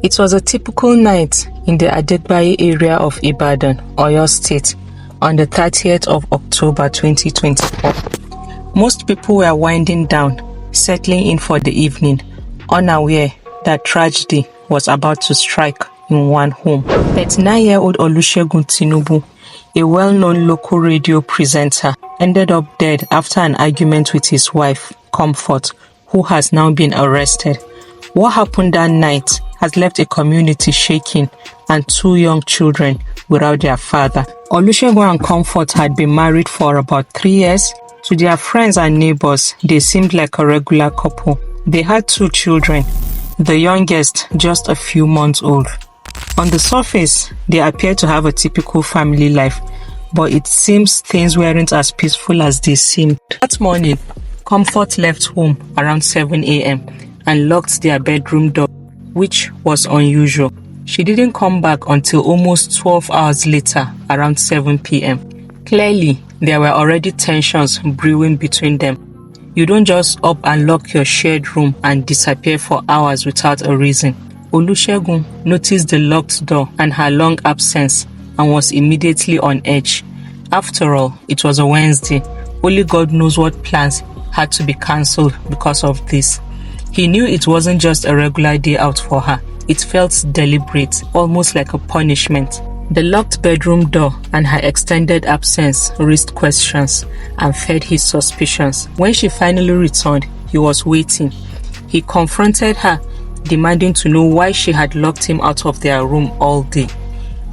It was a typical night in the Adegbayi area of Ibadan, Oyo State, on the 30th of October 2024. Most people were winding down, settling in for the evening, unaware that tragedy was about to strike in one home. 39-year-old Olusegun Tinubu, a well-known local radio presenter, ended up dead after an argument with his wife, Comfort, who has now been arrested. What happened that night has left a community shaking and two young children without their father. Olusegun and Comfort had been married for about 3 years. To their friends and neighbors, they seemed like a regular couple. They had 2 children, the youngest just a few months old. On the surface, they appeared to have a typical family life, but it seems things weren't as peaceful as they seemed. That morning, Comfort left home around 7 a.m. and locked their bedroom door, which was unusual. She didn't come back until almost 12 hours later, around 7 p.m. Clearly, there were already tensions brewing between them. You don't just up and lock your shared room and disappear for hours without a reason. Olusegun noticed the locked door and her long absence and was immediately on edge. After all, it was a Wednesday. Only God knows what plans had to be cancelled because of this. He knew it wasn't just a regular day out for her. It felt deliberate, almost like a punishment. The locked bedroom door and her extended absence raised questions and fed his suspicions. When she finally returned, he was waiting. He confronted her, demanding to know why she had locked him out of their room all day.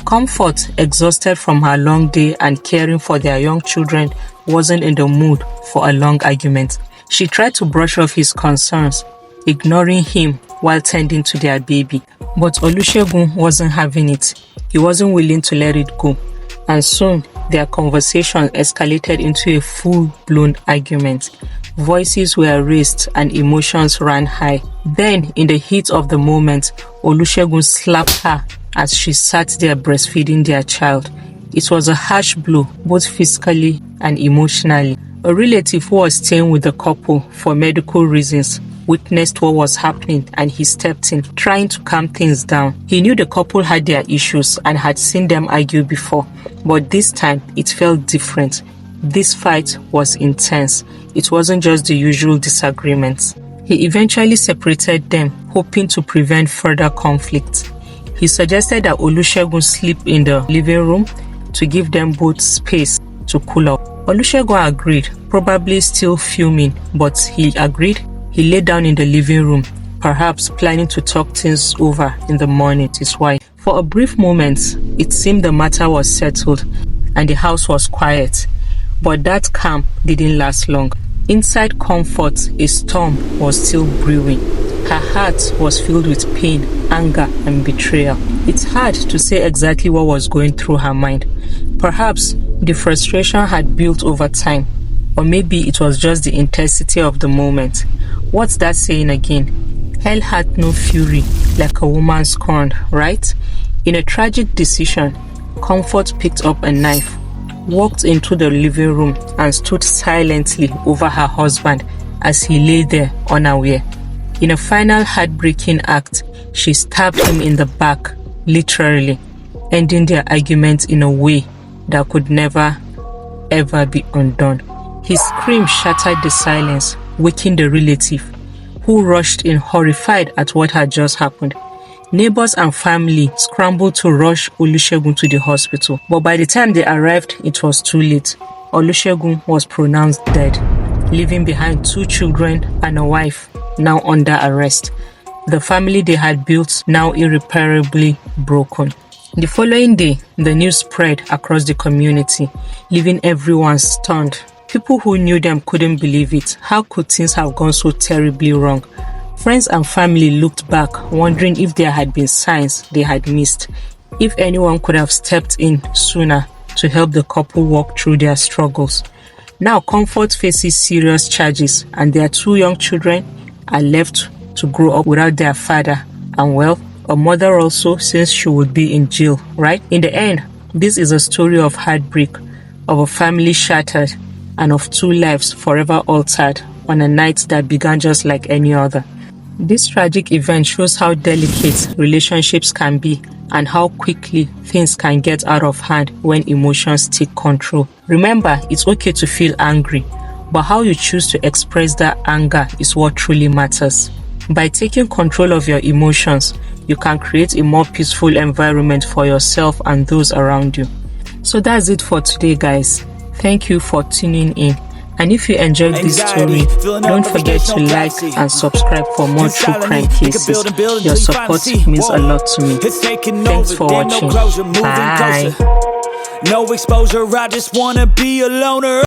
Comfort, exhausted from her long day and caring for their young children, wasn't in the mood for a long argument. She tried to brush off his concerns, ignoring him while tending to their baby. But Olusegun wasn't having it. He wasn't willing to let it go. And soon, their conversation escalated into a full-blown argument. Voices were raised and emotions ran high. Then, in the heat of the moment, Olusegun slapped her as she sat there breastfeeding their child. It was a harsh blow, both physically and emotionally. A relative who was staying with the couple for medical reasons witnessed what was happening and he stepped in, trying to calm things down. He knew the couple had their issues and had seen them argue before, but this time it felt different. This fight was intense. It wasn't just the usual disagreements. He eventually separated them, hoping to prevent further conflict. He suggested that Olusegun sleep in the living room to give them both space to cool off. Olusegun agreed, probably still fuming, but he agreed. He lay down in the living room, perhaps planning to talk things over in the morning with his wife. For a brief moment, it seemed the matter was settled and the house was quiet. But that calm didn't last long. Inside Comfort, a storm was still brewing. Her heart was filled with pain, anger, and betrayal. It's hard to say exactly what was going through her mind. Perhaps the frustration had built over time, or maybe it was just the intensity of the moment. What's that saying again? Hell hath no fury like a woman scorned, right? In a tragic decision, Comfort picked up a knife, walked into the living room, and stood silently over her husband as he lay there unaware. In a final heartbreaking act, she stabbed him in the back, literally, ending their argument in a way that could never, ever be undone. His scream shattered the silence, waking the relative, who rushed in horrified at what had just happened. Neighbors and family scrambled to rush Olusegun to the hospital, but by the time they arrived, it was too late. Olusegun was pronounced dead, leaving behind 2 children and a wife, now under arrest. The family they had built now irreparably broken. The following day, the news spread across the community, leaving everyone stunned. People who knew them couldn't believe it. How could things have gone so terribly wrong? Friends and family looked back, wondering if there had been signs they had missed, if anyone could have stepped in sooner to help the couple walk through their struggles. Now Comfort faces serious charges, and their 2 young children are left to grow up without their father, and well, a mother also, since she would be in jail, right? In the end, this is a story of heartbreak, of a family shattered, and of 2 lives forever altered on a night that began just like any other. This tragic event shows how delicate relationships can be and how quickly things can get out of hand when emotions take control. Remember, it's okay to feel angry, but how you choose to express that anger is what truly matters. By taking control of your emotions, you can create a more peaceful environment for yourself and those around you. So that's it for today, guys. Thank you for tuning in. And if you enjoyed this story, don't forget to like and subscribe for more true crime cases. Your support means a lot to me. Thanks for watching. Bye. No exposure, I just wanna be a loner.